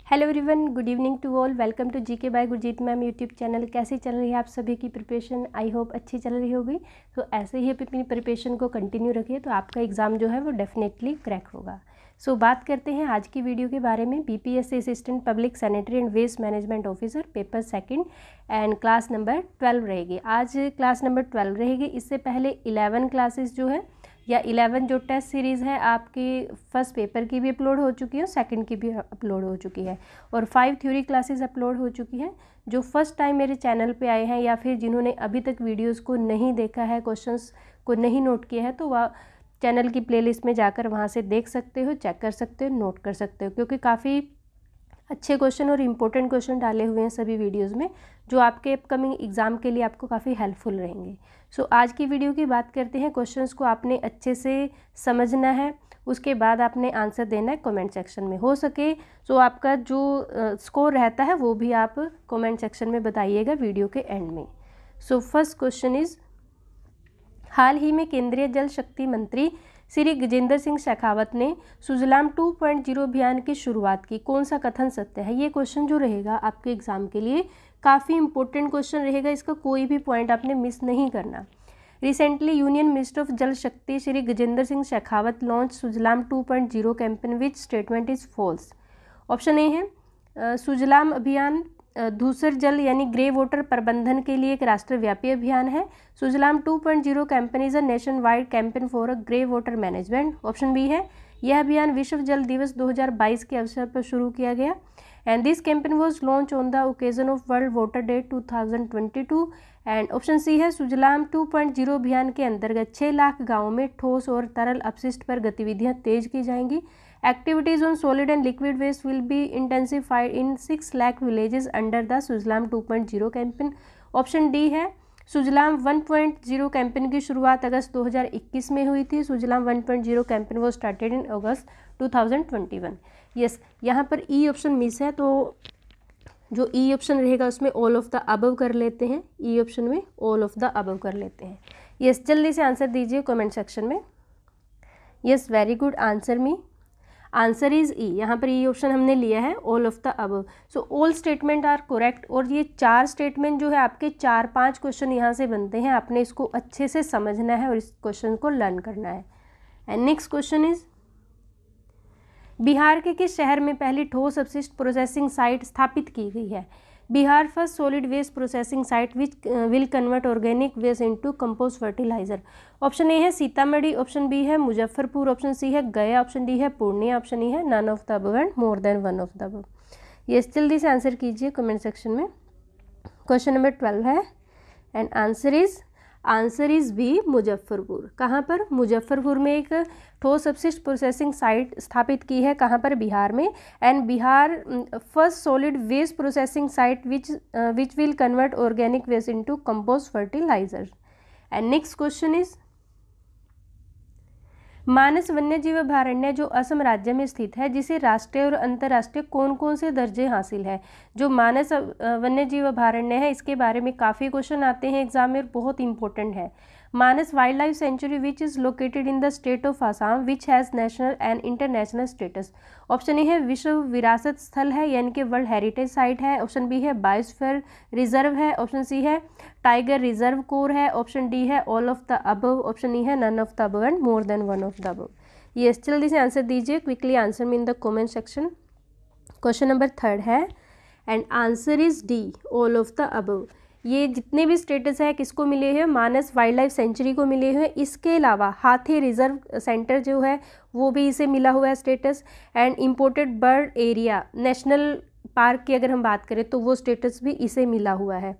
Hello everyone, good evening to all. Welcome to GK by Gurjeet ma'am YouTube channel. कैसी चल रही है आप सभी की प्रिपरेशन? आई होप अच्छी चल रही होगी। तो ऐसे ही अपनी प्रिपरेशन को कंटिन्यू रखिए तो आपका एग्ज़ाम जो है वो डेफिनेटली क्रैक होगा। सो बात करते हैं आज की वीडियो के बारे में। BPSC assistant public sanitary and waste management officer paper second and class number 12 रहेगी। आज क्लास नंबर 12 रहेगी। इससे पहले 11 क्लासेस जो है या 11 जो टेस्ट सीरीज़ है आपकी फर्स्ट पेपर की भी अपलोड हो चुकी है, सेकंड की भी अपलोड हो चुकी है और 5 थ्योरी क्लासेस अपलोड हो चुकी हैं। जो फर्स्ट टाइम मेरे चैनल पे आए हैं या फिर जिन्होंने अभी तक वीडियोस को नहीं देखा है, क्वेश्चंस को नहीं नोट किया है, तो वह चैनल की प्लेलिस्ट में जाकर वहाँ से देख सकते हो, चेक कर सकते हो, नोट कर सकते हो, क्योंकि काफ़ी अच्छे क्वेश्चन और इम्पोर्टेंट क्वेश्चन डाले हुए हैं सभी वीडियोज़ में, जो आपके अपकमिंग एग्ज़ाम के लिए आपको काफ़ी हेल्पफुल रहेंगे। सो आज की वीडियो की बात करते हैं। क्वेश्चंस को आपने अच्छे से समझना है, उसके बाद आपने आंसर देना है कमेंट सेक्शन में। हो सके तो आपका जो स्कोर रहता है वो भी आप कमेंट सेक्शन में बताइएगा वीडियो के एंड में। सो फर्स्ट क्वेश्चन इज़, हाल ही में केंद्रीय जल शक्ति मंत्री श्री गजेंद्र सिंह शेखावत ने सुजलाम 2.0 अभियान की शुरुआत की। कौन सा कथन सत्य है? ये क्वेश्चन जो रहेगा आपके एग्जाम के लिए काफ़ी इंपॉर्टेंट क्वेश्चन रहेगा। इसका कोई भी पॉइंट आपने मिस नहीं करना। Recently union minister of Jal Shakti Shri Gajendra Singh Shekhawat launch Sujalam 2.0 campaign which statement is false. Option A है सुजलाम अभियान धूसर जल यानी ग्रे वाटर प्रबंधन के लिए एक राष्ट्रव्यापी अभियान है। Sujalam 2.0 campaign is a nation wide campaign for a grey water management. Option B है यह अभियान विश्व जल दिवस 2022 के अवसर पर शुरू किया गया and this campaign was launch on the occasion of world water day 2022। And option C है सुजलाम 2.0 अभियान के अंतर्गत 6 लाख गाँवों में ठोस और तरल अपशिष्ट पर गतिविधियाँ तेज की जाएंगी। Activities on solid and liquid waste will be intensified in 6 lakh villages under the Sujalam 2.0 campaign. Option D है सुजलाम 1.0 कैंपेन की शुरुआत अगस्त 2021 में हुई थी। सुजलाम 1.0 कैंपेन वो स्टार्टेड इन अगस्त 2021। यस, यहाँ पर ई ऑप्शन मिस है, तो जो ई ऑप्शन रहेगा उसमें ऑल ऑफ द अबव कर लेते हैं। ई ऑप्शन में ऑल ऑफ द अबव कर लेते हैं। यस, जल्दी से आंसर दीजिए कमेंट सेक्शन में। Yes, very good, answer me. Answer is E. यहाँ पर ई ऑप्शन हमने लिया है, all of the above. So all statement are correct. और ये 4 स्टेटमेंट जो है आपके 4-5 क्वेश्चन यहाँ से बनते हैं। आपने इसको अच्छे से समझना है और इस क्वेश्चन को लर्न करना है। And next question is, Bihar के किस शहर में पहली ठोस अपशिष्ट प्रोसेसिंग साइट स्थापित की गई है? Bihar first solid waste processing site which will convert organic waste into compost fertiliser. Option A है सीतामढ़ी, ऑप्शन बी है मुजफ्फरपुर, ऑप्शन सी है गया, ऑप्शन डी है पूर्णिया, ऑप्शन ई है none of the above and more than one of the above. Yes, जल्दी से answer कीजिए comment section में। क्वेश्चन नंबर 12 है and answer is B, Muzaffarpur. कहाँ पर? मुजफ्फरपुर में एक ठोस अपशिष्ट प्रोसेसिंग साइट स्थापित की है। कहाँ पर? बिहार में। And Bihar first solid waste processing site which will convert organic waste into compost fertiliser. And next question is, Manas वन्यजीव अभयारण्य जो असम राज्य में स्थित है, जिसे राष्ट्रीय और अंतर्राष्ट्रीय कौन कौन से दर्जे हासिल है? जो मानस वन्यजीव अभयारण्य है इसके बारे में काफ़ी क्वेश्चन आते हैं एग्जाम में, बहुत इंपॉर्टेंट है। Manas wildlife sanctuary which is located in the state of Assam which has national and international status. Option A है विश्व विरासत स्थल है यानी कि वर्ल्ड हेरिटेज साइट है। ऑप्शन बी है बायोस्फीयर रिजर्व है। ऑप्शन सी है टाइगर रिजर्व कोर है। ऑप्शन डी है all of the above. Option E है none of the above and more than one of the above. Yes, जल्दी से answer दीजिए, quickly answer me in the comment section. Question number 3 है and answer is D, all of the above. ये जितने भी status है किसको मिले हैं? मानस वाइल्ड लाइफ सेंचुरी को मिले हुए। इसके अलावा हाथी रिजर्व सेंटर जो है वो भी इसे मिला हुआ है status. And imported bird area national park की अगर हम बात करें तो वो स्टेटस भी इसे मिला हुआ है।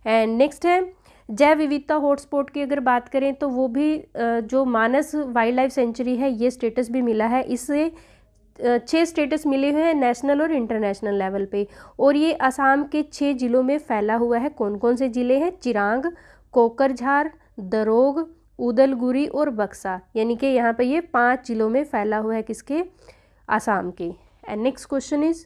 एंड नेक्स्ट है जैव विविधता हॉटस्पॉट की अगर बात करें तो वो भी जो मानस वाइल्ड लाइफ सेंचुरी है ये स्टेटस भी मिला है। इससे 6 स्टेटस मिले हुए हैं नेशनल और इंटरनेशनल लेवल पे। और ये असम के 6 जिलों में फैला हुआ है। कौन कौन से जिले हैं? चिरांग, कोकरझार, दरोग, उदलगुरी और बक्सा, यानी कि यहाँ पे ये 5 जिलों में फैला हुआ है। किसके? असम के। एंड नेक्स्ट क्वेश्चन इज,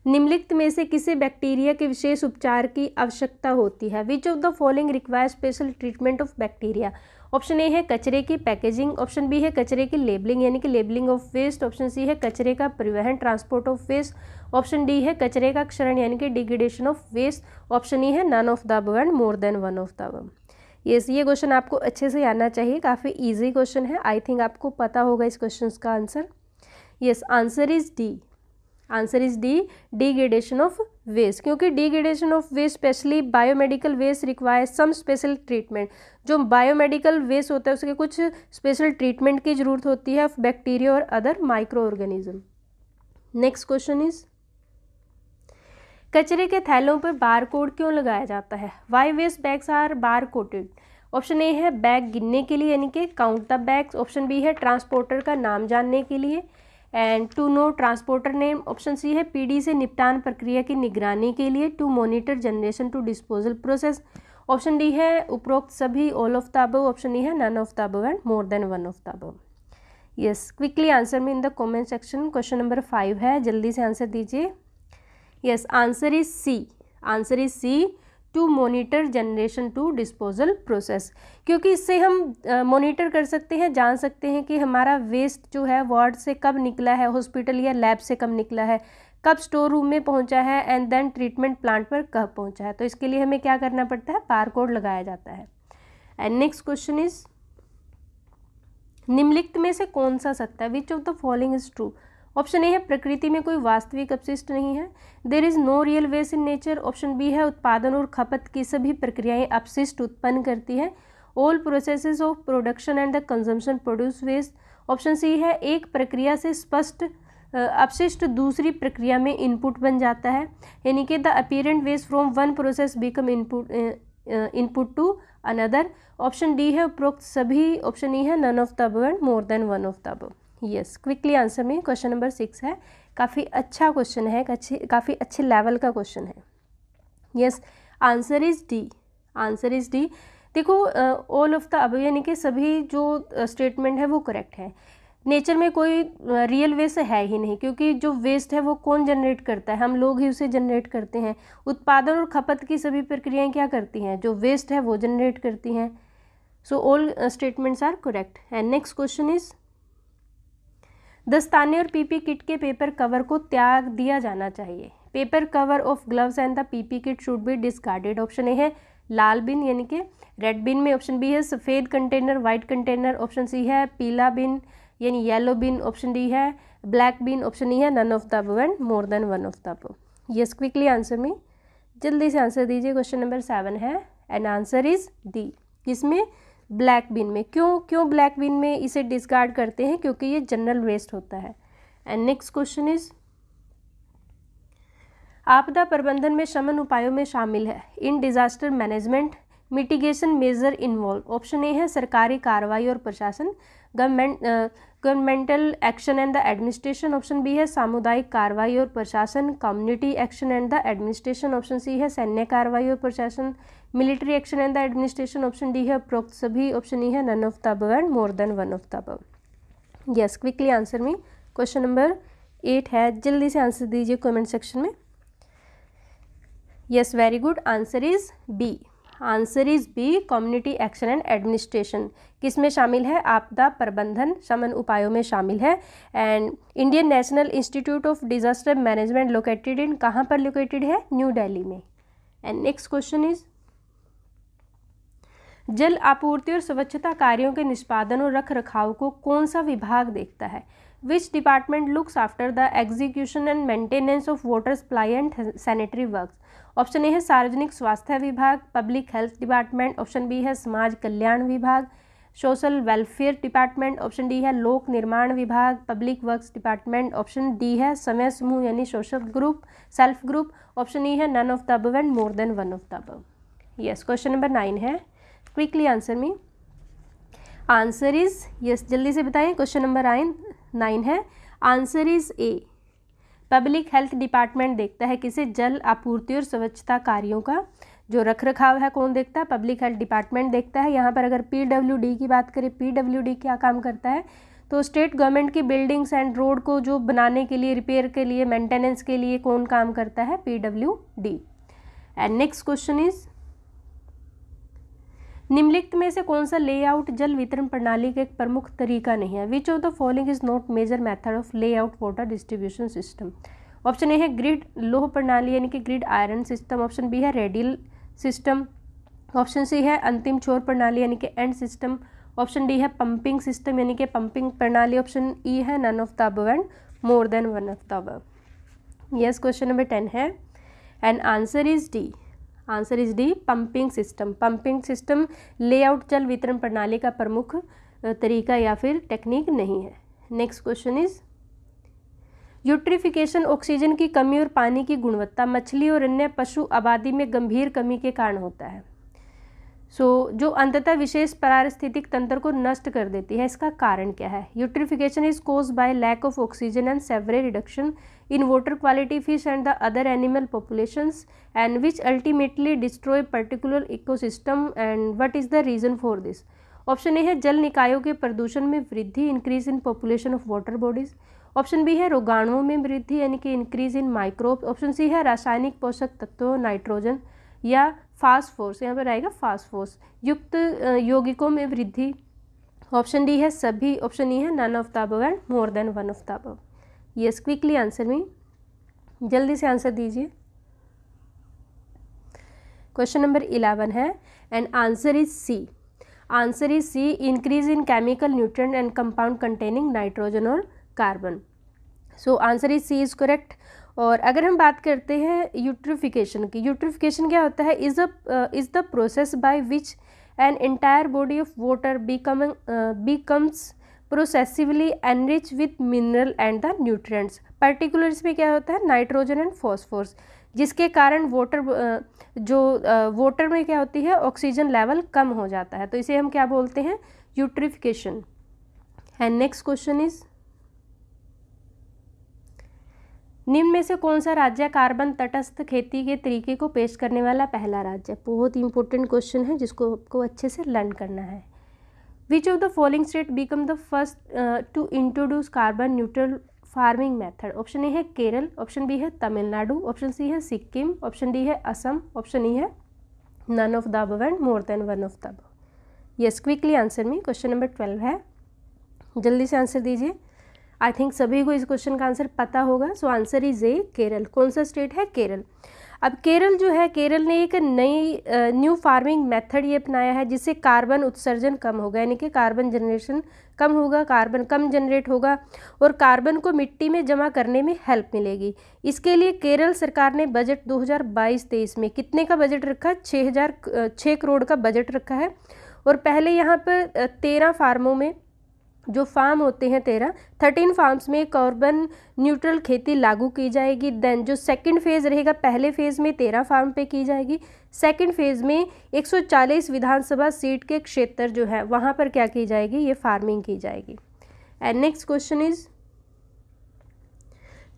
निम्नलिखित में से किसे बैक्टीरिया के विशेष उपचार की आवश्यकता होती है? Which of the following require special treatment of bacteria. Option A है कचरे की पैकेजिंग, ऑप्शन बी है कचरे की लेबलिंग यानी कि labelling of waste, option C है कचरे का परिवहन transport of waste, option D है कचरे का क्षरण यानी कि degradation of waste, option E है none of the above and more than one of the above. Yes, ये क्वेश्चन आपको अच्छे से आना चाहिए, काफ़ी इजी क्वेश्चन है। आई थिंक आपको पता होगा इस क्वेश्चन का answer. Yes, answer is D. Answer is D, degradation of waste, क्योंकि degradation of waste specially biomedical waste require some special treatment. जो बायोमेडिकल वेस्ट होता है उसके कुछ स्पेशल ट्रीटमेंट की जरूरत होती है ऑफ बैक्टीरिया और other micro organism. Next question is, कचरे के थैलों पर बार कोड क्यों लगाया जाता है? Why waste bags are bar coded? Option A है बैग गिनने के लिए यानी कि count the bags, option B है ट्रांसपोर्टर का नाम जानने के लिए and to know transporter name, option C है पीडी से निपटान प्रक्रिया की निगरानी के लिए, to monitor generation to disposal process, option D है उपरोक्त सभी all of the above, option E है none of the above and more than one of the above. Yes, quickly answer में in the comment section. Question number 5 है, जल्दी से answer दीजिए। Yes, answer is C. Answer is C, to monitor generation to disposal process, क्योंकि इससे हम monitor कर सकते हैं, जान सकते हैं कि हमारा वेस्ट जो है वार्ड से कब निकला है, हॉस्पिटल या लैब से कब निकला है, कब स्टोर रूम में पहुंचा है एंड देन ट्रीटमेंट प्लांट पर कब पहुंचा है। तो इसके लिए हमें क्या करना पड़ता है, बार कोड लगाया जाता है। एंड नेक्स्ट क्वेश्चन इज, निम्नलिखित में से कौन सा सत्य है? Which of the following is true? Option A है प्रकृति में कोई वास्तविक अपशिष्ट नहीं है, there is no real waste in nature, option B है उत्पादन और खपत की सभी प्रक्रियाएं अपशिष्ट उत्पन्न करती है, all processes of production and the consumption produce waste, option C है एक प्रक्रिया से स्पष्ट अपशिष्ट दूसरी प्रक्रिया में इनपुट बन जाता है यानी कि the apparent waste from one process become input to another, option D है उपरोक्त सभी, ऑप्शन ई है none of the above and more than one of the above. Yes, quickly answer में। क्वेश्चन नंबर 6 है, काफ़ी अच्छा क्वेश्चन है, काफ़ी अच्छे लेवल का क्वेश्चन है। Yes, answer is D. Answer is D. देखो, ऑल ऑफ द अबव यानी कि सभी जो स्टेटमेंट है वो करेक्ट है। नेचर में कोई रियल वेस्ट है ही नहीं, क्योंकि जो वेस्ट है वो कौन जनरेट करता है, हम लोग ही उसे जनरेट करते हैं। उत्पादन और खपत की सभी प्रक्रियाएं क्या करती हैं, जो वेस्ट है वो जनरेट करती हैं। So all statements are correct. And next question is, दस्ताने और पीपी किट के पेपर कवर को त्याग दिया जाना चाहिए। Paper cover of gloves and the PP kit should be discarded, option A है लाल बिन यानी कि रेड बिन में, ऑप्शन बी है सफ़ेद container white container, option C है पीला बिन यानी येलो बिन, ऑप्शन डी है ब्लैक बिन, ऑप्शन ई है none of the above and more than one of the above. Yes, quickly answer में, जल्दी से आंसर दीजिए। क्वेश्चन नंबर 7 है एंड आंसर इज डी, किसमें, ब्लैक बिन में। क्यों ब्लैक बिन में इसे डिस्कार्ड करते हैं, क्योंकि ये जनरल वेस्ट होता है। एंड नेक्स्ट क्वेश्चन इज, आपदा प्रबंधन में शमन उपायों में शामिल है in disaster management mitigation major involve, option A है सरकारी कार्रवाई और प्रशासन, governmental action and the administration, option B है सामुदायिक कार्रवाई और प्रशासन, community action and the administration, option C है सैन्य कार्रवाई और प्रशासन, military action and the administration, option D है उपरोक्त सभी, ऑप्शन ई है none of the above and more than one of the above. Yes, quickly answer में। क्वेश्चन नंबर 8 है, जल्दी से आंसर दीजिए कमेंट सेक्शन में। Yes, very good, answer is B. Answer is B, community action and administration किस में शामिल है, आपदा प्रबंधन शमन उपायों में शामिल है। And Indian national institute of disaster management located in, कहाँ पर लोकेटेड है, न्यू दिल्ली में। एंड नेक्स्ट क्वेश्चन इज, जल आपूर्ति और स्वच्छता कार्यों के निष्पादन और रख रखाव को कौन सा विभाग देखता है? Which department looks after the execution and maintenance of water supply and sanitary works, option A है सार्वजनिक स्वास्थ्य विभाग, public health department, option B है समाज कल्याण विभाग, social welfare department, option D है लोक निर्माण विभाग, public works department, option D है समय समूह यानी social group self group, option E है none of the above and more than one of the above. Yes, question number 9 है, quickly answer me. Answer is, yes जल्दी से बताएं, question number 9 है, answer is a, public health department देखता है किसे, जल आपूर्ति और स्वच्छता कार्यों का जो रख रखाव है कौन देखता है, पब्लिक हेल्थ डिपार्टमेंट देखता है। यहाँ पर अगर PWD की बात करें, PWD क्या काम करता है, तो स्टेट गवर्नमेंट की बिल्डिंग्स एंड रोड को जो बनाने के लिए, रिपेयर के लिए, मेंटेनेंस के लिए कौन काम करता है, PWD। And next question is, निम्नलिखित में से कौन सा लेआउट जल वितरण प्रणाली का एक प्रमुख तरीका नहीं है? Which of the following is not major method of layout water distribution system? Option A है ग्रिड लोह प्रणाली यानी कि grid iron system, option B है रेडियल सिस्टम, ऑप्शन सी है अंतिम छोर प्रणाली यानी कि एंड सिस्टम, ऑप्शन डी है पंपिंग सिस्टम यानी कि पंपिंग प्रणाली, ऑप्शन ई है none of the above and more than one of the above. Yes, question number 10 है and answer is D. Answer is D, pumping system. Pumping system layout जल वितरण प्रणाली का प्रमुख तरीका या फिर टेक्निक नहीं है। Next question is eutrophication oxygen की कमी और पानी की गुणवत्ता मछली और अन्य पशु आबादी में गंभीर कमी के कारण होता है। जो अंततः विशेष पारिस्थितिक तंत्र को नष्ट कर देती है, इसका कारण क्या है? Eutrophication is caused by lack of oxygen and several reduction in water quality fish and the other animal populations and which ultimately destroy particular ecosystem and what is the reason for this? Option A है जल निकायों के प्रदूषण में वृद्धि, increase in population of water bodies, option B है रोगाणुओं में वृद्धि यानी कि increase in microbe, option C है रासायनिक पोषक तत्वों नाइट्रोजन या फास्फोर्स, यहाँ पर आएगा फास्फोर्स युक्त यौगिकों में वृद्धि, ऑप्शन डी है सभी, ऑप्शन ई है none of the above and more than one of the above. Yes, quickly answer me, जल्दी से आंसर दीजिए। क्वेश्चन नंबर 11 है and answer is C. Answer is C, increase in chemical nutrient and compound containing nitrogen और carbon. So answer is C is correct. और अगर हम बात करते हैं यूट्रिफिकेशन की, यूट्रिफिकेशन क्या होता है? Is the process by which an entire body of water becomes progressively enrich with mineral and the nutrients. Particular इसमें क्या होता है? नाइट्रोजन एंड फॉस्फोरस, जिसके कारण वाटर में क्या होती है? ऑक्सीजन लेवल कम हो जाता है, तो इसे हम क्या बोलते हैं? Eutrophication. And next question is निम्न में से कौन सा राज्य कार्बन तटस्थ खेती के तरीके को पेश करने वाला पहला राज्य? बहुत इंपॉर्टेंट क्वेश्चन है जिसको आपको अच्छे से लर्न करना है। Which of the following state become the first to introduce carbon neutral farming method? Option A है केरल, ऑप्शन बी है तमिलनाडु, ऑप्शन सी है सिक्किम, ऑप्शन डी है असम, ऑप्शन ई है none of the above and more than one of the above. Yes, quickly answer me. Question number 12 है, जल्दी से answer दीजिए। I think सभी को इस क्वेश्चन का आंसर पता होगा। सो आंसर इज ए केरल। कौन सा स्टेट है? केरल। अब केरल जो है, केरल ने एक नई न्यू फार्मिंग मेथड ये अपनाया है जिससे कार्बन उत्सर्जन कम होगा, यानी कि कार्बन जनरेशन कम होगा, कार्बन कम जनरेट होगा और कार्बन को मिट्टी में जमा करने में हेल्प मिलेगी। इसके लिए केरल सरकार ने बजट 2022-23 में कितने का बजट रखा? 6 करोड़ का बजट रखा है। और पहले यहाँ पर 13 फार्मों में जो फार्म होते हैं 13 फार्म्स में कार्बन न्यूट्रल खेती लागू की जाएगी। देन जो सेकंड फेज़ रहेगा, पहले फेज़ में 13 फार्म पे की जाएगी, सेकंड फेज़ में 140 विधानसभा सीट के क्षेत्र जो है वहाँ पर क्या की जाएगी? ये फार्मिंग की जाएगी। एंड नेक्स्ट क्वेश्चन इज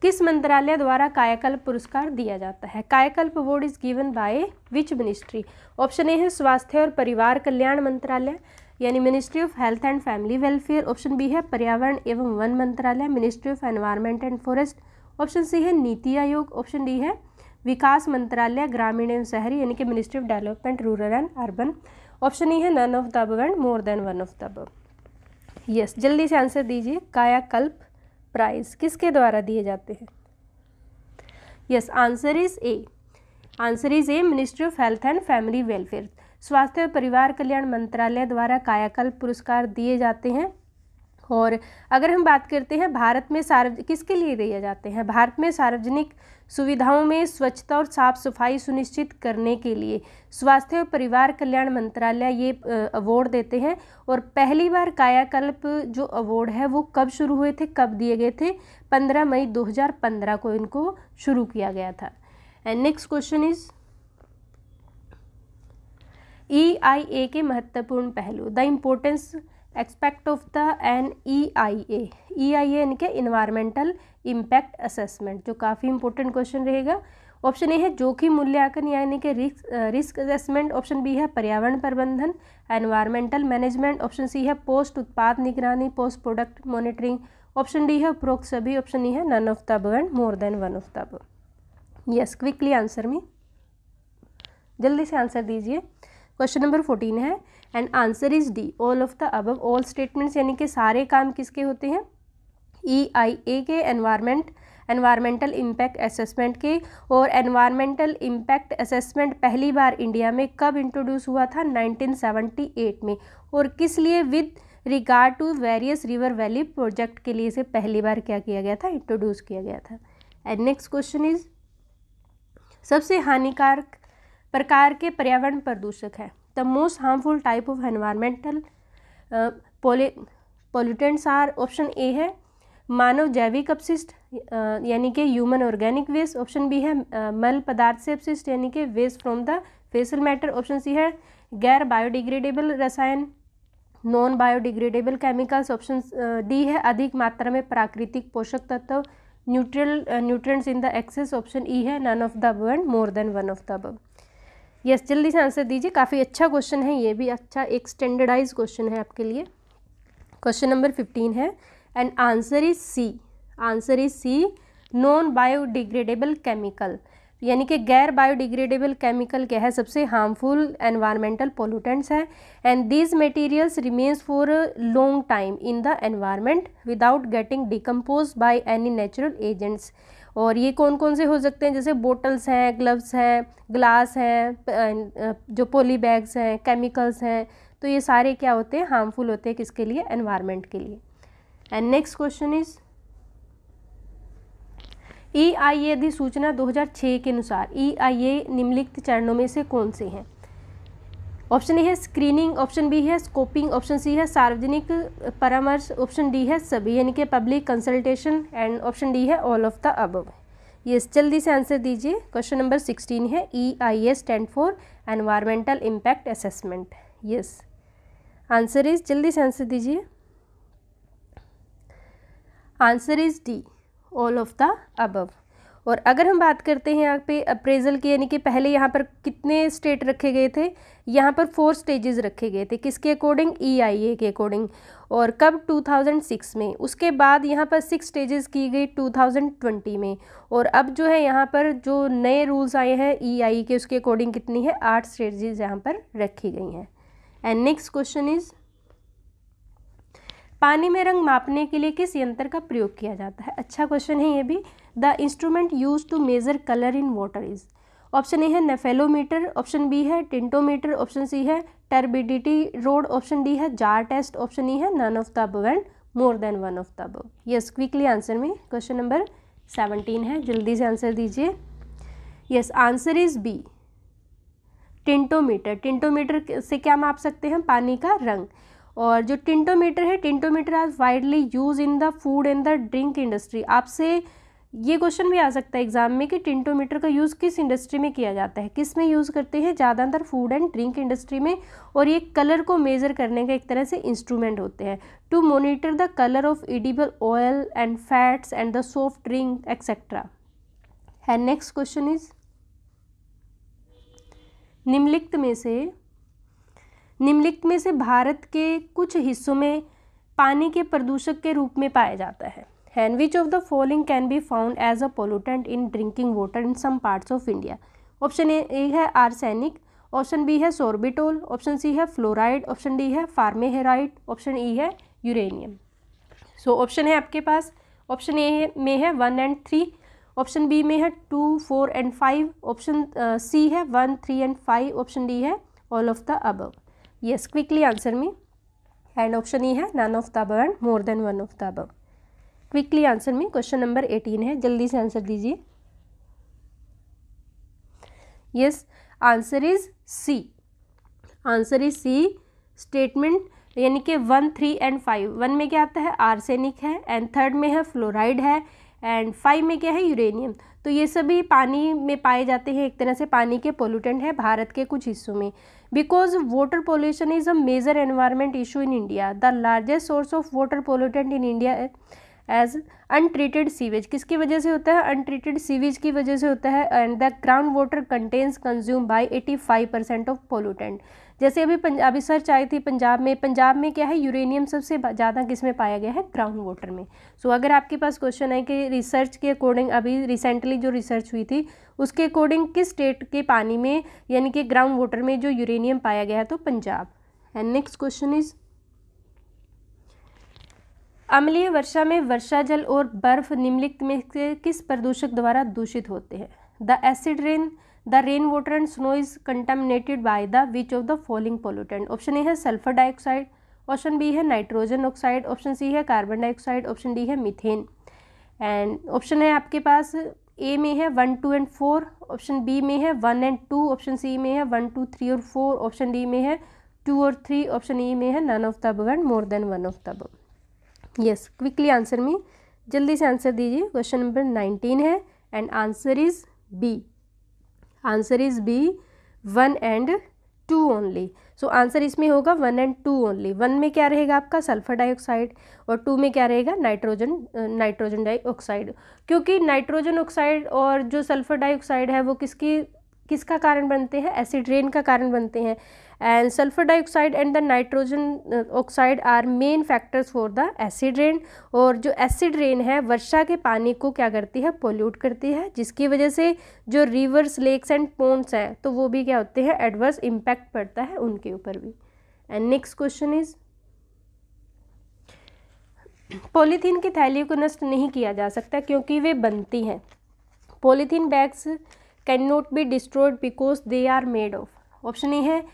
किस मंत्रालय द्वारा कायाकल्प पुरस्कार दिया जाता है? Kayakalp award is given by which ministry? Option A है स्वास्थ्य और परिवार कल्याण मंत्रालय यानी ministry of health and family welfare, option B है पर्यावरण एवं वन मंत्रालय ministry of environment and forest, option C है नीति आयोग, ऑप्शन डी है विकास मंत्रालय ग्रामीण एवं शहरी यानी कि ministry of development rural and urban, option E है none of the above and more than one of the above. Yes, जल्दी से आंसर दीजिए। कायाकल्प प्राइज किसके द्वारा दिए जाते हैं? Yes, answer is a. Answer is a, ministry of health and family welfare, स्वास्थ्य और परिवार कल्याण मंत्रालय द्वारा कायाकल्प पुरस्कार दिए जाते हैं। और अगर हम बात करते हैं भारत में किसके लिए दिए जाते हैं? भारत में सार्वजनिक सुविधाओं में स्वच्छता और साफ सफाई सुनिश्चित करने के लिए स्वास्थ्य और परिवार कल्याण मंत्रालय ये अवार्ड देते हैं। और पहली बार कायाकल्प जो अवार्ड है वो कब शुरू हुए थे, कब दिए गए थे? 15 मई 2015 को इनको शुरू किया गया था। And next question is EIA के महत्वपूर्ण पहलू, the importance expect of the an EIA। EIA यानी कि इन्वायरमेंटल इम्पैक्ट असेसमेंट, जो काफ़ी इंपॉर्टेंट क्वेश्चन रहेगा। ऑप्शन ए है जोखिम मूल्यांकन यानी कि रिस्क असेसमेंट, ऑप्शन बी है पर्यावरण प्रबंधन एनवायरमेंटल मैनेजमेंट, ऑप्शन सी है पोस्ट उत्पाद निगरानी post product monitoring, option D है उपरोक्त सभी, ऑप्शन ई है none of the above and more than one of the above. Yes, quickly answer me, जल्दी से आंसर दीजिए। क्वेश्चन नंबर 14 है and answer is D, all of the above. All statements यानी कि सारे काम किसके होते हैं, EIA के, एनवायरमेंटल इम्पैक्ट असेसमेंट के। और एनवायरमेंटल इम्पैक्ट असेसमेंट पहली बार इंडिया में कब इंट्रोड्यूस हुआ था, 1978 में। और किस लिए, with regard to various river valley project के लिए इसे पहली बार क्या किया गया था, इंट्रोड्यूस किया गया था। एंड नेक्स्ट क्वेश्चन इज, सबसे हानिकारक प्रकार के पर्यावरण प्रदूषक है। The most harmful type of environmental pollutants are, option A है मानव जैविक अपशिष्ट यानी कि human organic waste. Option B है मल पदार्थ से अपशिष्ट यानी कि waste from the faecal matter. Option C है गैर बायोडिग्रेडेबल रसायन, non biodegradable chemicals. Option D है अधिक मात्रा में प्राकृतिक पोषक तत्व, nutrients in the excess. Option E है none of the above and more than one of the above. Yes, जल्दी से आंसर दीजिए, काफ़ी अच्छा क्वेश्चन है, ये भी अच्छा एक स्टैंडर्डाइज क्वेश्चन है आपके लिए। क्वेश्चन नंबर 15 है and answer is C, answer is C, non biodegradable chemical यानी कि गैर बायोडिग्रेडेबल केमिकल क्या है, सबसे हार्मफुल एनवायरमेंटल पोल्यूटेंट्स है। And these materials remains for long time in the environment without getting decompose by any natural agents. और ये कौन कौन से हो सकते हैं, जैसे बोटल्स हैं, ग्लव्स हैं, ग्लास हैं, जो पॉली बैग्स हैं, केमिकल्स हैं, तो ये सारे क्या होते हैं, हार्मफुल होते हैं किसके लिए, एनवायरमेंट के लिए। And next question is, EIA अधिसूचना 2006 के अनुसार EIA निम्नलिखित चरणों में से कौन से हैं। ऑप्शन ए है स्क्रीनिंग, ऑप्शन बी है स्कोपिंग, ऑप्शन सी है सार्वजनिक परामर्श, ऑप्शन डी है सभी यानी कि public consultation, and option D है all of the above. Yes, जल्दी से आंसर दीजिए। क्वेश्चन नंबर 16 है EIA stand for environmental impact assessment. Yes, answer is, जल्दी से आंसर दीजिए। Answer is D, all of the above. और अगर हम बात करते हैं यहाँ पे अप्रेजल की, यानी कि पहले यहाँ पर कितने स्टेट रखे गए थे, यहाँ पर 4 स्टेजेस रखे गए थे, किसके अकॉर्डिंग, EIA के अकॉर्डिंग। और कब, 2006 में। उसके बाद यहाँ पर 6 स्टेजेस की गई 2020 में। और अब जो है यहाँ पर जो नए रूल्स आए हैं EIA के, उसके अकॉर्डिंग कितनी है, 8 स्टेजेस यहाँ पर रखी गई हैं। एंड नेक्स्ट क्वेश्चन इज, पानी में रंग मापने के लिए किस यंत्र का प्रयोग किया जाता है। अच्छा क्वेश्चन है ये भी। The instrument use to measure colour in water is, option A है नेफेलोमीटर, ऑप्शन बी है टिंटोमीटर, ऑप्शन सी है टर्बिडिटी रोड, ऑप्शन डी है जार टेस्ट, ऑप्शन ई है none of the above and more than one of the above. Yes, quickly answer में। Question number 17 है, जल्दी से answer दीजिए। Yes, answer is B, tintometer. Tintometer से क्या माप सकते हैं, पानी का रंग। और जो टिंटोमीटर है, tintometer are widely use in the food and the drink industry. आपसे ये क्वेश्चन भी आ सकता है एग्जाम में कि टिंटोमीटर का यूज़ किस इंडस्ट्री में किया जाता है, किस में यूज़ करते हैं, ज़्यादातर फूड एंड ड्रिंक इंडस्ट्री में। और ये कलर को मेज़र करने का एक तरह से इंस्ट्रूमेंट होते हैं, to monitor the colour of edible oil and fats and the soft drink etcetera. And next question is, निम्नलिखित में से भारत के कुछ हिस्सों में पानी के प्रदूषक के रूप में पाया जाता है। And which of the following can be found as a pollutant in drinking water in some parts of India. Option A है आर्सेनिक, ऑप्शन बी है सोर्बिटोल, ऑप्शन सी है फ्लोराइड, ऑप्शन डी है फार्मेहेराइड, ऑप्शन ई है uranium. So option है आपके पास, option A में है 1 and 3, option B में है 2, 4 and 5, ऑप्शन सी है 1, 3 and 5, ऑप्शन डी है all of the above. Yes, quickly answer me. And option E है none of the above and more than one of the above. Quickly answer me. Question number 18 है, जल्दी से answer दीजिए। Yes, answer is C, answer is C, statement यानी कि 1, 3 and 5। 1 में क्या आता है, आर्सेनिक है, एंड 3rd में है फ्लोराइड है, एंड 5 में क्या है, यूरेनियम। तो ये सभी पानी में पाए जाते हैं, एक तरह से पानी के पोल्यूटेंट है भारत के कुछ हिस्सों में। Because water pollution is a major environment issue in India, the largest source of water pollutant in India as untreated sewage. किसकी वजह से होता है, अनट्रीटेड सीवेज की वजह से होता है। And the ground water contains consume by 85% of pollutant. जैसे अभी सर्च आई थी पंजाब में क्या है, यूरेनियम सबसे ज़्यादा किस में पाया गया है, ग्राउंड वाटर में। सो अगर आपके पास क्वेश्चन है कि रिसर्च के अकॉर्डिंग, अभी रिसेंटली जो रिसर्च हुई थी उसके अकॉर्डिंग किस स्टेट के पानी में यानी कि ग्राउंड वाटर में जो यूरेनियम पाया गया है, तो Punjab. And next question is अम्लीय वर्षा में वर्षा जल और बर्फ निम्नलिखित में से किस प्रदूषक द्वारा दूषित होते हैं? The acid rain, the rain water and snow is contaminated by the which of the following pollutant? Option A है सल्फर डाइऑक्साइड, ऑप्शन बी है नाइट्रोजन ऑक्साइड, ऑप्शन सी है कार्बन डाइऑक्साइड, ऑप्शन डी है methane. And option है आपके पास ए में है 1, 2 and 4, option B में है 1 एंड 2, ऑप्शन सी में है 1, 2, 3 और 4, ऑप्शन डी में है 2 और 3, ऑप्शन ई में है none of the above and more than one of the above. Yes, quickly answer me, जल्दी से आंसर दीजिए। क्वेश्चन नंबर 19 है and answer is B. Answer is B, 1 and 2 only. So answer इसमें होगा 1 and 2 only. 1 में क्या रहेगा आपका सल्फर डाइऑक्साइड और 2 में क्या रहेगा नाइट्रोजन डाइऑक्साइड। क्योंकि नाइट्रोजन ऑक्साइड और जो सल्फर डाइऑक्साइड है वो किसका कारण बनते हैं? एसिड रेन का कारण बनते हैं। And sulphur dioxide and the nitrogen oxide are main factors for the acid rain. और जो एसिड रेन है वर्षा के पानी को क्या करती है? पोल्यूट करती है, जिसकी वजह से जो रिवर्स, लेक्स एंड पोन्ड्स हैं तो वो भी क्या होते हैं? एडवर्स इम्पैक्ट पड़ता है उनके ऊपर भी। And next question is polythene की थैलियों को नष्ट नहीं किया जा सकता क्योंकि वे बनती हैं। Polythene bags can not be destroyed because they are made of. Option A है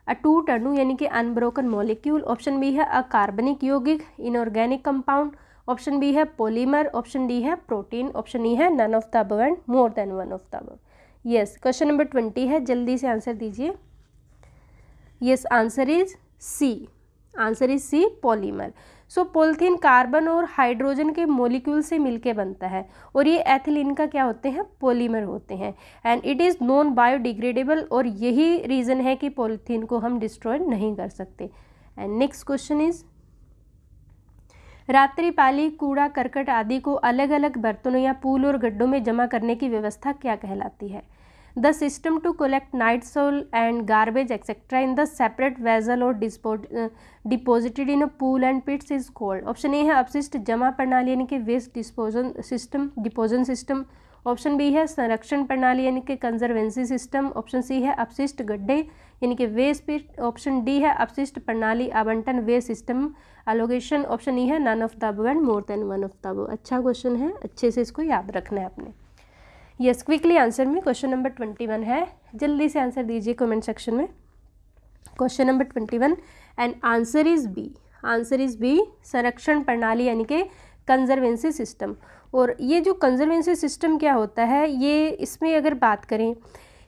अटूट अणु यानी कि अनब्रोकन मॉलिक्यूल, ऑप्शन बी है अकार्बनिक यौगिक इनऑर्गेनिक कंपाउंड, ऑप्शन बी है पॉलीमर, ऑप्शन डी है प्रोटीन, ऑप्शन ई है none of the above and more than one of the above. Yes, question number 20 है, जल्दी से आंसर दीजिए। Yes, answer is C. Answer is C, polymer. So polythene carbon और hydrogen के molecule से मिलके बनता है और ये एथिलीन का क्या होते हैं? पॉलीमर होते हैं। And it is non biodegradable और यही रीज़न है कि पॉलीथीन को हम डिस्ट्रॉय नहीं कर सकते। एंड नेक्स्ट क्वेश्चन इज रात्रिपाली कूड़ा करकट आदि को अलग अलग बर्तनों या पूल और गड्ढों में जमा करने की व्यवस्था क्या कहलाती है? The system to collect night soil and garbage etcetera in the separate vessel और deposited in a pool and pits is called. Option A है अपशिष्ट जमा प्रणाली यानी कि waste deposition system, option B है संरक्षण प्रणाली यानी कि कंजर्वेंसी सिस्टम, ऑप्शन सी है अपशिष्ट गड्ढे यानी कि वेस्ट पिट, ऑप्शन डी है अपशिष्ट प्रणाली आवंटन waste system allocation, option E है none of the above and more than one of the above. अच्छा क्वेश्चन है, अच्छे से इसको याद रखना है आपने। यस, क्विकली आंसर में क्वेश्चन नंबर 21 है, जल्दी से आंसर दीजिए कमेंट सेक्शन में। Question number 21 and answer is B. Answer is B, संरक्षण प्रणाली यानी कि कंजर्वेंसी सिस्टम। और ये जो कंजर्वेंसी सिस्टम क्या होता है, ये इसमें अगर बात करें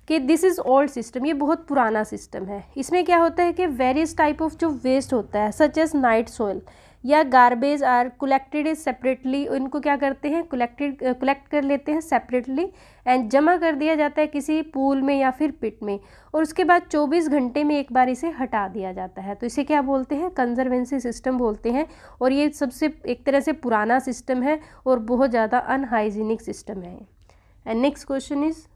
कि दिस इज़ ओल्ड सिस्टम, ये बहुत पुराना सिस्टम है। इसमें क्या होता है कि वेरियस टाइप ऑफ जो वेस्ट होता है सच एज नाइट सोइल या गार्बेज आर कलेक्टेड सेपरेटली, इनको क्या करते हैं? कलेक्ट कर लेते हैं सेपरेटली एंड जमा कर दिया जाता है किसी पूल में या फिर पिट में, और उसके बाद 24 घंटे में एक बार इसे हटा दिया जाता है। तो इसे क्या बोलते हैं? कंजर्वेंसी सिस्टम बोलते हैं। और ये सबसे एक तरह से पुराना सिस्टम है और बहुत ज़्यादा अनहाइजीनिक सिस्टम है। एंड नेक्स्ट क्वेश्चन इज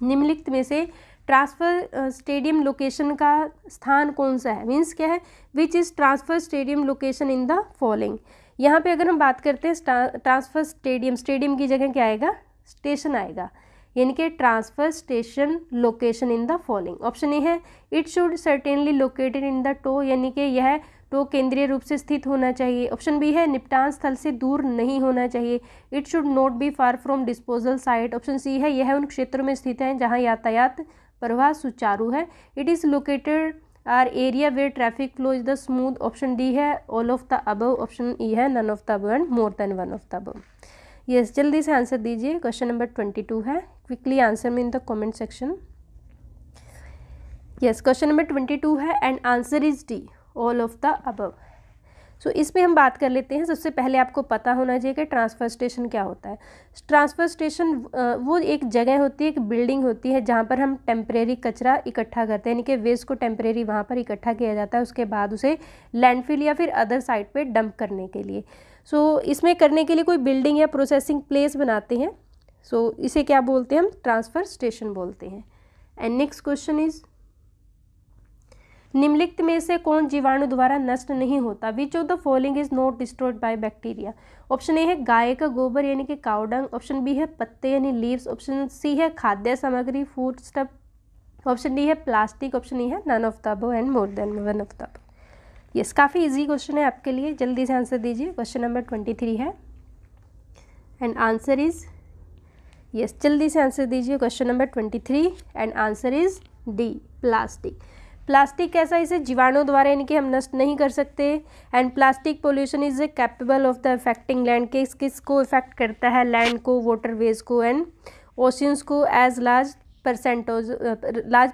निम्नलिखित में से ट्रांसफ़र स्टेडियम लोकेशन का स्थान कौन सा है? मीन्स क्या है? Which is transfer stadium location in the following. यहाँ पे अगर हम बात करते हैं ट्रांसफ़र स्टेडियम की जगह क्या आएगा? स्टेशन आएगा, यानी कि transfer station location in the following. Option A है it should certainly located in the town, यानी कि यह टो केंद्रीय रूप से स्थित होना चाहिए। ऑप्शन बी है निपटान स्थल से दूर नहीं होना चाहिए। It should not be far from disposal site. Option C है यह उन क्षेत्रों में स्थित है जहाँ यातायात प्रवाह सुचारू है। It is located are area where traffic flow is the smooth. Option D है all of the above, option E है none of the above and more than one of the above. Yes, जल्दी से answer दीजिए। Question number 22 है, quickly answer में in the comment section. Yes, question number 22 है and answer is D, all of the above. So इसमें हम बात कर लेते हैं। सबसे पहले आपको पता होना चाहिए कि ट्रांसफ़र स्टेशन क्या होता है। ट्रांसफ़र स्टेशन वो एक जगह होती है, एक बिल्डिंग होती है जहाँ पर हम टेम्परेरी कचरा इकट्ठा करते हैं, यानी कि वेस्ट को टेम्परेरी वहाँ पर इकट्ठा किया जाता है, उसके बाद उसे लैंडफिल या फिर अदर साइट पे डंप करने के लिए। सो इसमें करने के लिए कोई बिल्डिंग या प्रोसेसिंग प्लेस बनाते हैं। सो इसे क्या बोलते हैं? हम ट्रांसफ़र स्टेशन बोलते हैं। एंड नेक्स्ट क्वेश्चन इज निम्नलिखित में से कौन जीवाणु द्वारा नष्ट नहीं होता? विच of the following is not destroyed by bacteria? Option A है गाय का गोबर यानी कि काउ डंग, ऑप्शन बी है पत्ते यानी लीव्स, ऑप्शन सी है खाद्य सामग्री फूड स्टफ, ऑप्शन डी है प्लास्टिक, ऑप्शन ई है none of the above and more than one of the above. Yes, काफ़ी इजी क्वेश्चन है आपके लिए, जल्दी से आंसर दीजिए। क्वेश्चन नंबर 23 है एंड आंसर इज, यस जल्दी से आंसर दीजिए। Question number 23 and answer is D, plastic. Plastic कैसा, इसे जीवाणु द्वारा यानी कि हम नष्ट नहीं कर सकते। And plastic pollution is capable of the affecting land, किसको इफेक्ट करता है, लैंड को, वाटरवेज को एंड ओशियंस को, as large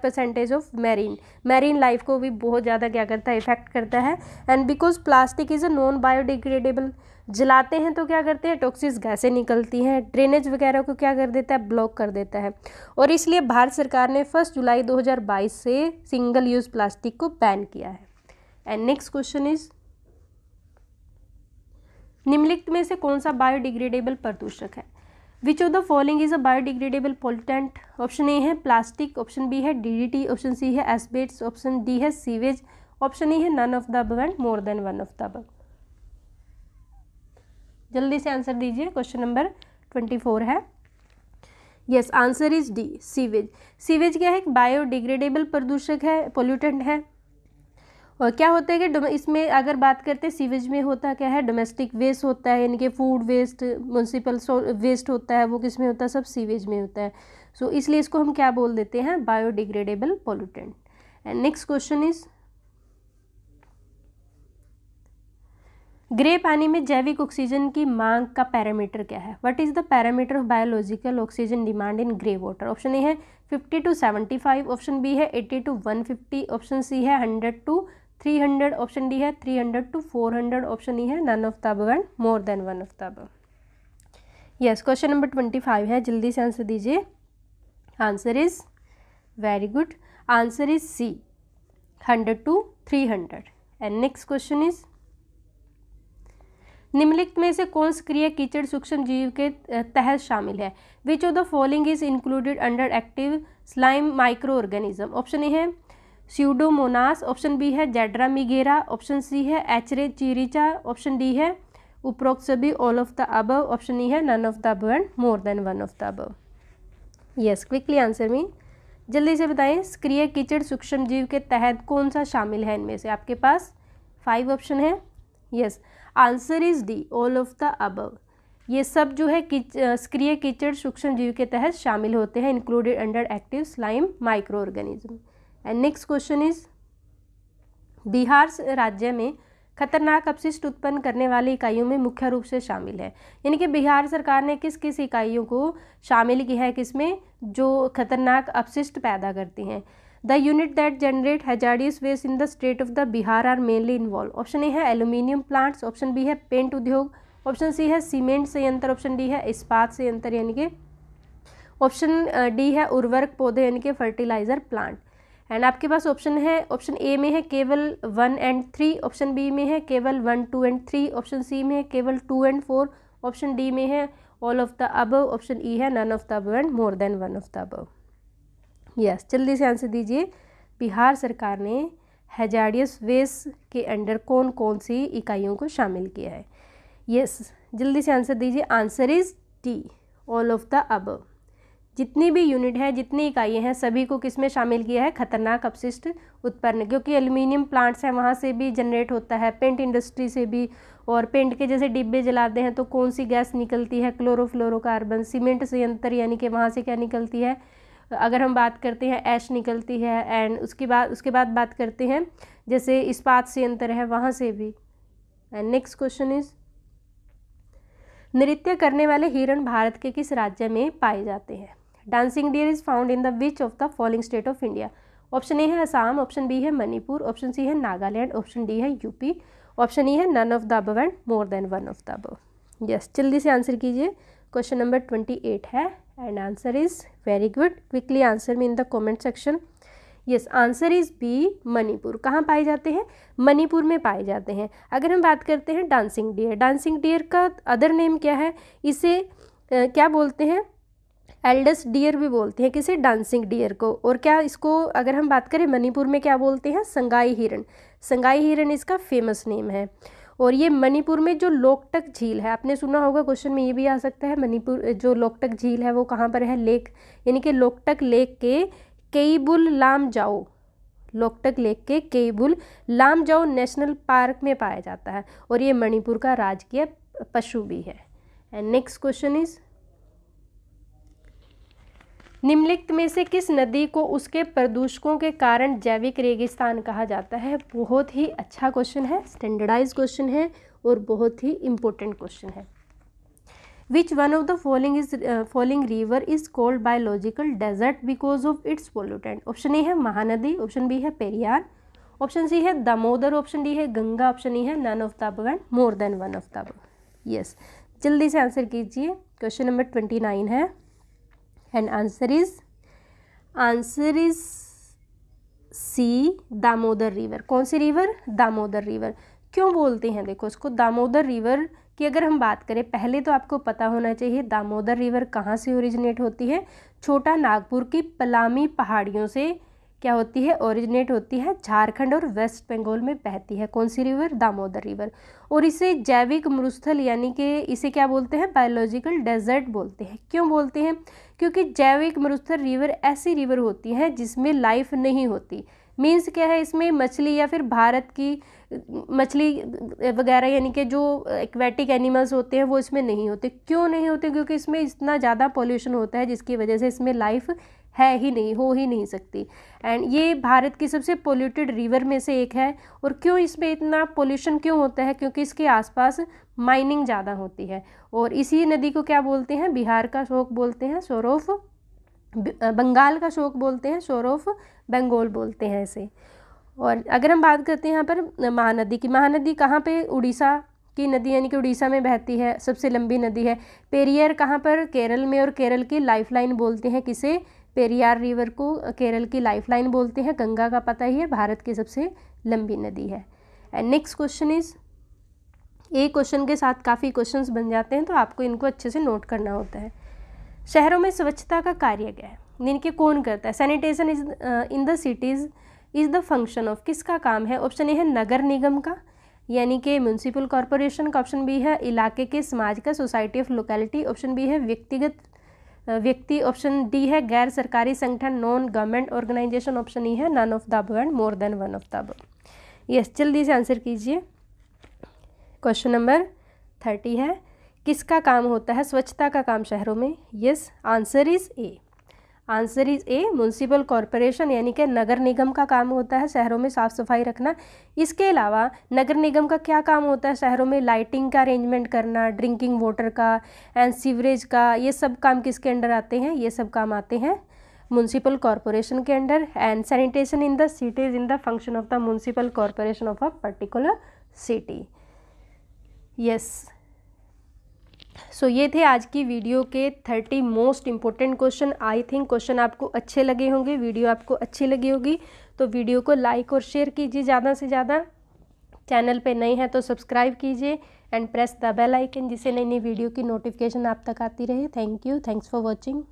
percentage of marine life को भी बहुत ज़्यादा क्या करता है, इफेक्ट करता है। And because plastic is a non biodegradable, जलाते हैं तो क्या करते हैं, टॉक्सिक गैसें निकलती हैं, ड्रेनेज वगैरह को क्या कर देता है, ब्लॉक कर देता है। और इसलिए भारत सरकार ने 1 जुलाई 2022 से सिंगल यूज़ प्लास्टिक को बैन किया है। एंड नेक्स्ट क्वेश्चन इज, निम्नलिखित में से कौन सा बायोडिग्रेडेबल प्रदूषक है? Which of the following is a biodegradable pollutant? Option A है प्लास्टिक, ऑप्शन बी है DDT, ऑप्शन सी है एस्बेस्टस, ऑप्शन डी है सीवेज, ऑप्शन ई है none of the above and more than one of the above. जल्दी से answer दीजिए। Question number 24 है। Yes, answer is D, sewage. Sewage क्या है, एक बायोडिग्रेडेबल प्रदूषक है, पोल्यूटेंट है। और क्या होता है कि इसमें अगर बात करते हैं, सीवेज में होता क्या है, डोमेस्टिक वेस्ट होता है, यानी कि फूड वेस्ट, म्यूनसिपल वेस्ट होता है, वो किस में होता है, सब सीवेज में होता है। सो इसलिए इसको हम क्या बोल देते हैं, biodegradable pollutant. And next question is, grey पानी में जैविक ऑक्सीजन की मांग का पैरामीटर क्या है? What is the parameter of biological oxygen demand in grey water? Option A है 50 to 75, ऑप्शन बी है 80 to 150, ऑप्शन सी है 100 to 300, ऑप्शन डी है 300 to 400, ऑप्शन ई है none of the above and more than one of the above. Yes, question number 25 है, जल्दी से answer दीजिए। Answer is, very good, answer is C, 100 to 300। And next question is, निम्नलिखित में से कौन सक्रिय कीचड़ सूक्ष्म जीव के तहत शामिल है? Which of the following is included under active slime micro organism? Option A है स्यूडोमोनास, ऑप्शन बी है जेड्रा मिगेरा, ऑप्शन सी है एचरे चिरिचा, ऑप्शन डी है उपरोक्त सभी, all of the above, option E है none of the above and more than one of the above. Yes, quickly answer me, जल्दी से बताएं, सक्रिय कीचड़ सूक्ष्म जीव के तहत कौन सा शामिल है? इनमें से आपके पास 5 ऑप्शन है। Yes, answer is D, all of the above. ये सब जो है सक्रिय कीचड़ सूक्ष्म जीव के तहत शामिल होते हैं, included under active slime micro organism. And next question is, Bihar राज्य में खतरनाक अपशिष्ट उत्पन्न करने वाली इकाइयों में मुख्य रूप से शामिल है, यानी कि बिहार सरकार ने किस किस इकाइयों को शामिल किया है, किसमें, जो खतरनाक अपशिष्ट पैदा करती हैं। The unit that generate hazardous waste in the state of the Bihar are mainly involve. Option A है एल्यूमिनियम प्लांट्स, ऑप्शन बी है पेंट उद्योग, ऑप्शन सी है सीमेंट संयंत्र, ऑप्शन डी है इस्पात संयंत्र, यानी कि ऑप्शन डी है उर्वरक पौधे, यानी कि फर्टिलाइजर प्लांट। एंड आपके पास ऑप्शन है, ऑप्शन ए में है केवल 1 and 3, ऑप्शन बी में है केवल 1, 2 and 3, ऑप्शन सी में है केवल 2 and 4, ऑप्शन डी में है all of the above, option E है none of the above and more than one of the above. Yes, जल्दी से आंसर दीजिए। बिहार सरकार ने हैजार्डियस वेस्ट के अंडर कौन कौन सी इकाइयों को शामिल किया है? यस, जल्दी से आंसर दीजिए। Answer is D, all of the above. जितनी भी यूनिट है, जितनी इकाइयाँ हैं, सभी को किस में शामिल किया है, खतरनाक अपशिष्ट उत्पन्न, क्योंकि एल्यूमिनियम प्लांट्स हैं, वहाँ से भी जनरेट होता है, पेंट इंडस्ट्री से भी, और पेंट के जैसे डिब्बे जलाते हैं तो कौन सी गैस निकलती है, क्लोरोफ्लोरोकार्बन। सीमेंट संयंत्र यानी कि वहाँ से क्या निकलती है, अगर हम बात करते हैं ऐश निकलती है। एंड उसके बाद बात करते हैं जैसे इस्पात संयंत्र है, वहाँ से भी। एंड नेक्स्ट क्वेश्चन इज, नृत्य करने वाले हिरण भारत के किस राज्य में पाए जाते हैं? Dancing deer is found in the which of the following state of India? Option A है असम, ऑप्शन बी है मणिपुर, ऑप्शन सी है नागालैंड, ऑप्शन डी है यूपी, ऑप्शन ई है none of the above and more than one of the above. Yes, जल्दी से answer कीजिए। Question number 28 है and answer is, very good, quickly answer me in the comment section. Yes, answer is B, Manipur. कहाँ पाए जाते हैं? मणिपुर में पाए जाते हैं। अगर हम बात करते हैं डांसिंग डियर, डांसिंग डियर का अदर नेम क्या है, इसे क्या बोलते हैं, एल्डस डियर भी बोलते हैं, किसे, डांसिंग डियर को। और क्या इसको अगर हम बात करें मणिपुर में क्या बोलते हैं, संगाई हिरण। संगाई हिरण इसका फेमस नेम है। और ये मणिपुर में जो लोकटक झील है, आपने सुना होगा, क्वेश्चन में ये भी आ सकता है, मणिपुर जो लोकटक झील है वो कहाँ पर है, लेक, यानी कि लोकटक लेक के केबुल लामजाओ, लोकटक लेक के केबुल लामजाओ नेशनल पार्क में पाया जाता है और ये मणिपुर का राजकीय पशु भी है। एंड नेक्स्ट क्वेश्चन इज, निम्नलिखित में से किस नदी को उसके प्रदूषकों के कारण जैविक रेगिस्तान कहा जाता है? बहुत ही अच्छा क्वेश्चन है, स्टैंडर्डाइज क्वेश्चन है और बहुत ही इंपॉर्टेंट क्वेश्चन है। Which one of the following river is called biological desert because of its pollutant? Option A है महानदी, ऑप्शन बी है पेरियार, ऑप्शन सी है दामोदर, ऑप्शन डी है गंगा, ऑप्शन ई है none of the above and more than one of the above. Yes, जल्दी से answer कीजिए। Question number 29 है and answer is C Damodar river. कौन सी रिवर? दामोदर रिवर। क्यों बोलते हैं, देखो इसको दामोदर रिवर की अगर हम बात करें, पहले तो आपको पता होना चाहिए दामोदर रिवर कहाँ से ओरिजिनेट होती है। छोटा नागपुर की पलामी पहाड़ियों से क्या होती है, ओरिजिनेट होती है, झारखंड और वेस्ट बंगाल में बहती है। कौन सी रिवर? दामोदर रिवर। और इसे जैविक मरुस्थल यानी कि इसे क्या बोलते हैं, बायोलॉजिकल डेजर्ट बोलते हैं। क्यों बोलते हैं? क्योंकि जैविक मरुस्थल रिवर ऐसी रिवर होती है जिसमें लाइफ नहीं होती। मीन्स क्या है, इसमें मछली या फिर भारत की मछली वगैरह यानी कि जो एक्वेटिक एनिमल्स होते हैं वो इसमें नहीं होते। क्यों नहीं होते? क्योंकि इसमें इतना ज़्यादा पॉल्यूशन होता है जिसकी वजह से इसमें लाइफ है ही नहीं, हो ही नहीं सकती। एंड ये भारत की सबसे पोल्यूटेड रिवर में से एक है। और क्यों इसमें इतना पोल्यूशन क्यों होता है? क्योंकि इसके आसपास माइनिंग ज़्यादा होती है। और इसी नदी को क्या बोलते हैं? बिहार का शोक बोलते हैं, शोर ऑफ बंगाल का शोक बोलते हैं, शोर ऑफ बंगाल बोलते हैं इसे। और अगर हम बात करते हैं यहाँ पर महानदी की, महानदी कहाँ पे? उड़ीसा की नदी यानी कि उड़ीसा में बहती है, सबसे लंबी नदी है। पेरियार कहाँ पर? केरल में, और केरल की लाइफलाइन बोलते हैं किसे? पेरियार रिवर को केरल की लाइफलाइन बोलते हैं। गंगा का पता ही है, भारत की सबसे लंबी नदी है। एंड नेक्स्ट क्वेश्चन इज, एक क्वेश्चन के साथ काफ़ी क्वेश्चंस बन जाते हैं तो आपको इनको अच्छे से नोट करना होता है। शहरों में स्वच्छता का कार्य क्या है, इनके कौन करता है? Sanitation is in the cities is the function of, किसका काम है? ऑप्शन ए है नगर निगम का यानी कि म्यूनसिपल कॉरपोरेशन का, ऑप्शन बी है इलाके के समाज का, society of locality, option B है व्यक्तिगत व्यक्ति, ऑप्शन डी है गैर सरकारी संगठन, non government organisation, option E है none of the above and more than one of the above. Yes, जल्दी से आंसर कीजिए। क्वेश्चन नंबर 30 है, किसका काम होता है स्वच्छता का काम शहरों में? Yes, answer is a, answer is a municipal corporation यानी कि नगर निगम का काम होता है शहरों में साफ़ सफाई रखना। इसके अलावा नगर निगम का क्या काम होता है शहरों में? लाइटिंग का अरेंजमेंट करना, ड्रिंकिंग वाटर का एंड सीवरेज का, ये सब काम किसके अंडर आते हैं? ये सब काम आते हैं म्यूनसिपल कॉरपोरेशन के अंडर। And sanitation in the cities in the function of the municipal corporation of a particular city. Yes, so ये थे आज की वीडियो के 30 most important question. I think question आपको अच्छे लगे होंगे, वीडियो आपको अच्छी लगी होगी, तो वीडियो को लाइक और शेयर कीजिए ज़्यादा से ज़्यादा। चैनल पे नए हैं तो सब्सक्राइब कीजिए and press the bell icon जिससे नई नई वीडियो की नोटिफिकेशन आप तक आती रहे। Thank you, thanks for watching.